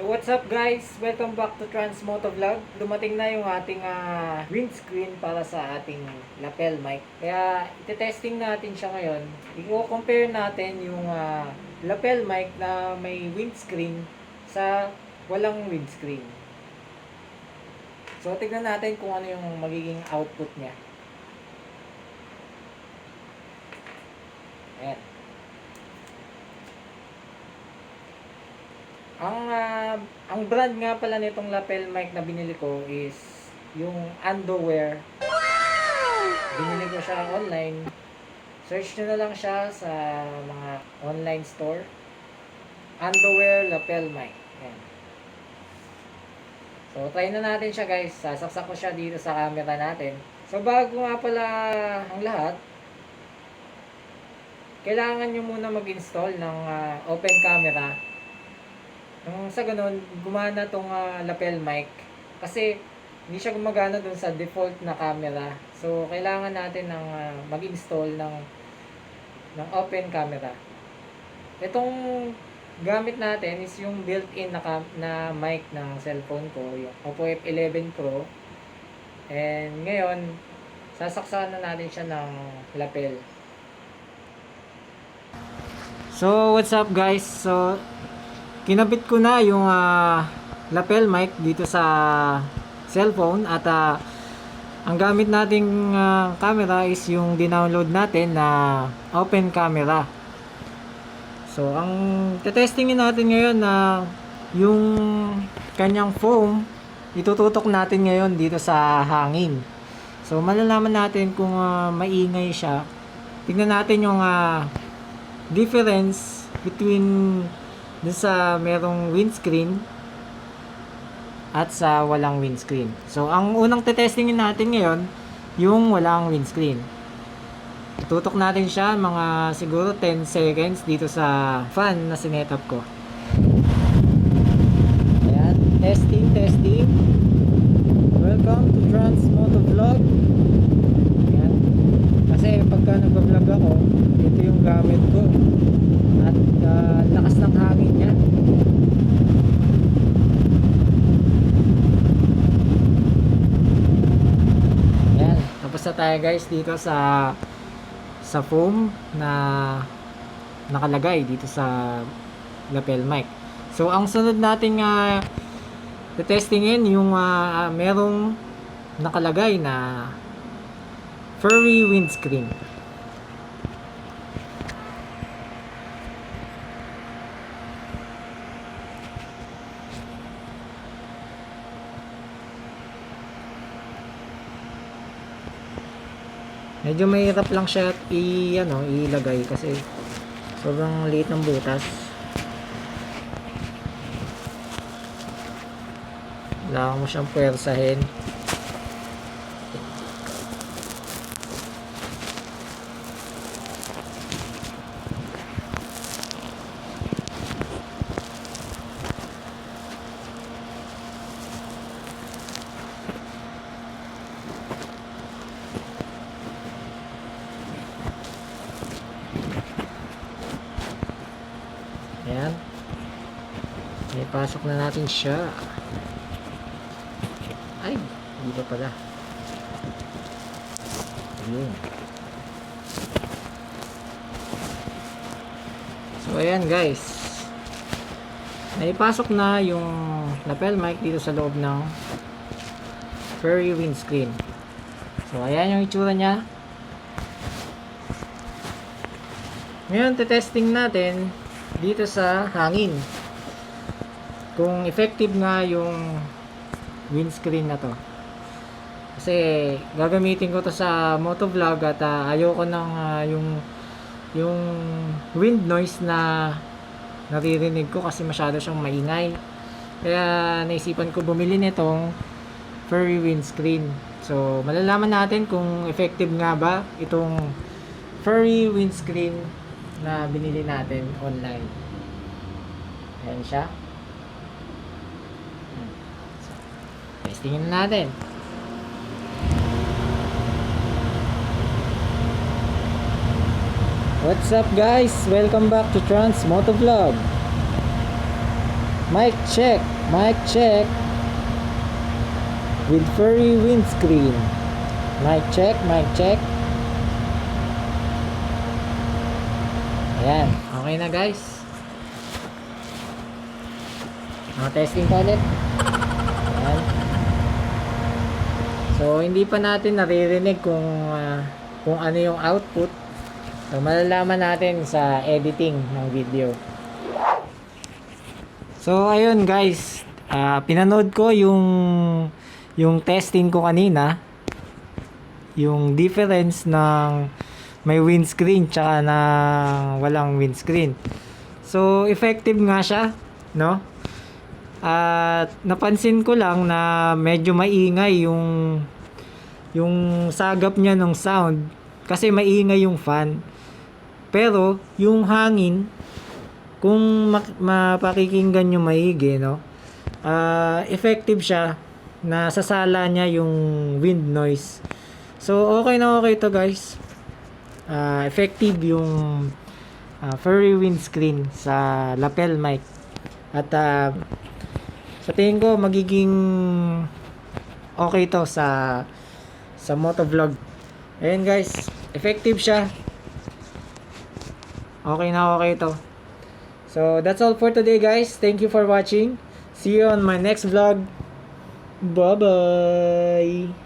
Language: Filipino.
What's up guys? Welcome back to Transmoto Vlog. Dumating na yung ating windscreen para sa ating lapel mic. Kaya ite-testing natin siya ngayon. I-compare natin yung lapel mic na may windscreen sa walang windscreen. So tignan natin kung ano yung magiging output niya. Ayan. Ang brand nga pala nitong lapel mic na binili ko is yung Underwear. Binili ko siya online. Search nyo na lang siya sa mga online store. Underwear lapel mic. Ayan. So try na natin siya guys. Sasaksak ko siya dito sa camera natin. So bago nga pala ang lahat, kailangan nyo muna mag-install ng open camera. Sa ganun, gumana tong lapel mic. Kasi hindi siya gumagana dun sa default na camera. So, kailangan natin ng mag-install ng open camera. Itong gamit natin is yung built-in na mic ng cellphone ko, yung Oppo F11 Pro. And ngayon, sasaksakan na natin siya ng lapel. So, what's up guys? So, kinabit ko na yung lapel mic dito sa cellphone at ang gamit nating camera is yung dinownload natin na open camera. So ang testingin natin ngayon na yung kanyang foam itututok natin ngayon dito sa hangin. So malalaman natin kung maingay siya. Tingnan natin yung difference between dun sa merong windscreen at sa walang windscreen. So, ang unang tetestingin natin ngayon, yung walang windscreen. Tutok natin siya mga siguro 10 seconds dito sa fan na sinetup ko. Ayan, testing. Welcome to Transmoto Vlog. Ayan. Kasi pagka nag-vlog ako, ito yung gamit ko. At lakas ng hangin niya. Ayan, tapos na tayo guys dito sa foam na nakalagay dito sa lapel mic. So ang sunod nating testingin yung merong nakalagay na furry windscreen. Medyo mahirap lang siya ilagay kasi sobrang liit ng butas. Kailangan mo siyang puwersahin. Ayan. May pasok na natin siya. Ay, hindi pa pala. Ayun. So, ayan guys. May pasok na yung lapel mic dito sa loob ng furry windscreen. So, ayan yung itsura niya. Ngayon, testing natin dito sa hangin kung effective nga yung windscreen na to, kasi gagamitin ko to sa motovlog at ayoko nang yung yung wind noise na naririnig ko kasi masyado siyang maingay. Kaya naisipan ko bumili nitong furry windscreen. So malalaman natin kung effective nga ba itong furry windscreen na binili natin online. Ayan siya. So, testingin na natin. What's up guys? Welcome back to Trans Motovlog. Mic check with furry windscreen. Mic check. Ayan, okay na guys. Testing pa ulit. Ayan. So hindi pa natin naririnig kung ano yung output. So, malalaman natin sa editing ng video. So, ayun guys. Pinanood ko yung testing ko kanina. Yung difference ng may windscreen tsaka na walang windscreen. So, effective nga siya, no? At napansin ko lang na medyo maingay yung sagap niya ng sound kasi maingay yung fan. Pero, yung hangin, kung mapakikinggan nyo maigi, no? Effective siya na sasala niya yung wind noise. So, okay na okay to guys. Effective yung furry windscreen sa lapel mic. At sa tingin ko, magiging okay to sa motovlog. Ayan guys, effective siya. Okay na okay to. So, that's all for today guys. Thank you for watching. See you on my next vlog. Bye-bye.